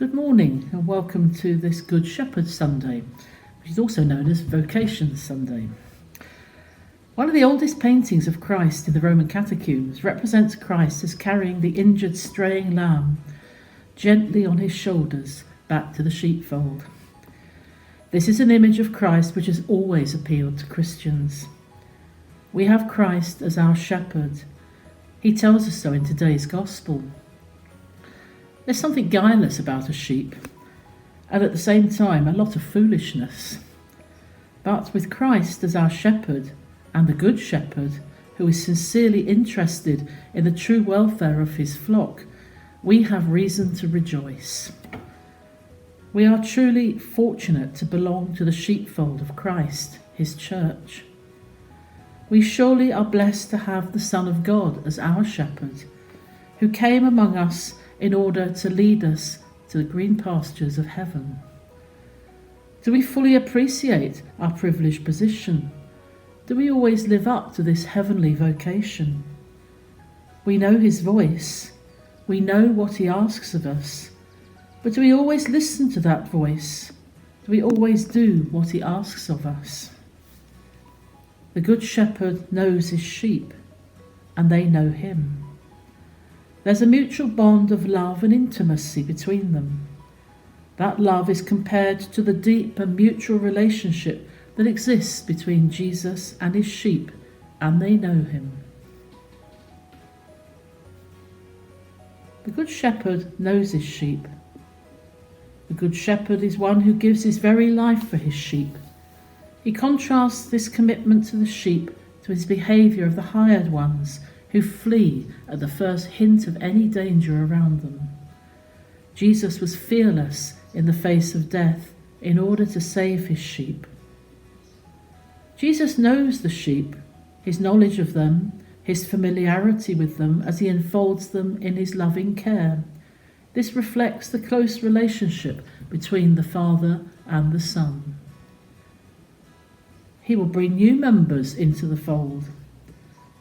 Good morning and welcome to this Good Shepherd Sunday, which is also known as Vocation Sunday. One of the oldest paintings of Christ in the Roman catacombs represents Christ as carrying the injured straying lamb gently on his shoulders back to the sheepfold. This is an image of Christ which has always appealed to Christians. We have Christ as our shepherd. He tells us so in today's gospel. There's something guileless about a sheep, and at the same time a lot of foolishness. But with Christ as our shepherd, and the good shepherd, who is sincerely interested in the true welfare of his flock, we have reason to rejoice. We are truly fortunate to belong to the sheepfold of Christ, his church. We surely are blessed to have the Son of God as our shepherd, who came among us in order to lead us to the green pastures of heaven. Do we fully appreciate our privileged position? Do we always live up to this heavenly vocation? We know his voice, we know what he asks of us, but do we always listen to that voice? Do we always do what he asks of us? The Good Shepherd knows his sheep, and they know him. There's a mutual bond of love and intimacy between them. That love is compared to the deep and mutual relationship that exists between Jesus and his sheep, and they know him. The Good Shepherd knows his sheep. The Good Shepherd is one who gives his very life for his sheep. He contrasts this commitment to the sheep to his behaviour of the hired ones who flee at the first hint of any danger around them. Jesus was fearless in the face of death in order to save his sheep. Jesus knows the sheep, his knowledge of them, his familiarity with them as he enfolds them in his loving care. This reflects the close relationship between the Father and the Son. He will bring new members into the fold.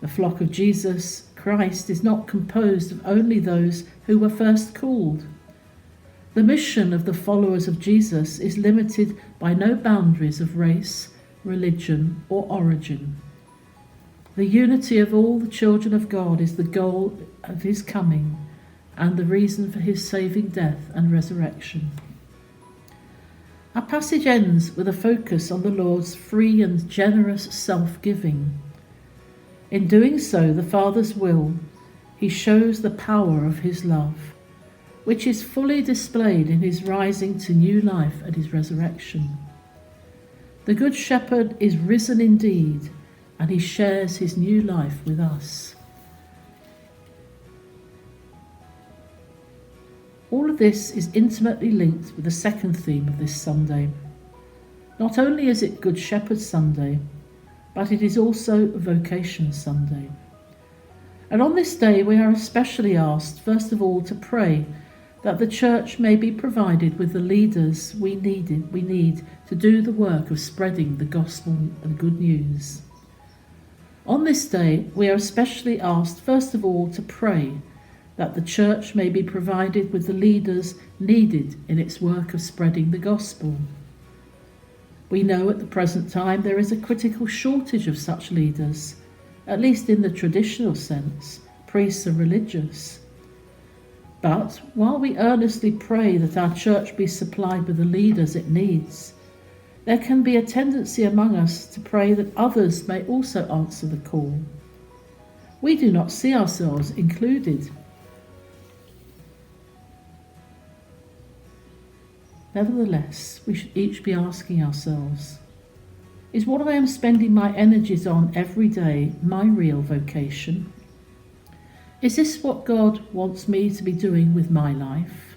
The flock of Jesus Christ is not composed of only those who were first called. The mission of the followers of Jesus is limited by no boundaries of race, religion, or origin. The unity of all the children of God is the goal of his coming and the reason for his saving death and resurrection. Our passage ends with a focus on the Lord's free and generous self-giving. In doing so, the Father's will, he shows the power of his love, which is fully displayed in his rising to new life at his resurrection. The Good Shepherd is risen indeed, and he shares his new life with us. All of this is intimately linked with the second theme of this Sunday. Not only is it Good Shepherd Sunday, but it is also Vocation Sunday. And on this day we are especially asked, first of all, to pray that the church may be provided with the leaders we need to do the work of spreading the gospel and good news. On this day we are especially asked, first of all, to pray that the church may be provided with the leaders needed in its work of spreading the gospel. We know at the present time there is a critical shortage of such leaders, at least in the traditional sense. Priests are religious. But while we earnestly pray that our church be supplied with the leaders it needs, there can be a tendency among us to pray that others may also answer the call. We do not see ourselves included. Nevertheless, we should each be asking ourselves, is what I am spending my energies on every day my real vocation? Is this what God wants me to be doing with my life?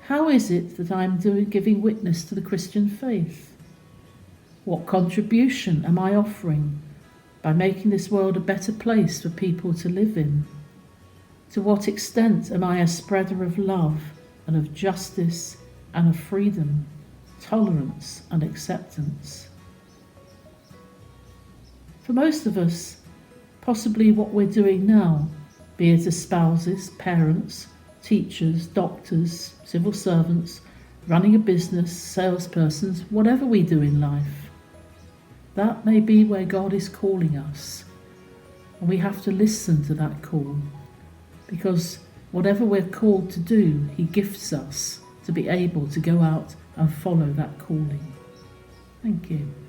How is it that I am giving witness to the Christian faith? What contribution am I offering by making this world a better place for people to live in? To what extent am I a spreader of love and of justice and of freedom, tolerance and acceptance? For most of us, possibly what we're doing now, be it as spouses, parents, teachers, doctors, civil servants, running a business, salespersons, whatever we do in life. That may be where God is calling us. And we have to listen to that call, because whatever we're called to do, He gifts us to be able to go out and follow that calling. Thank you.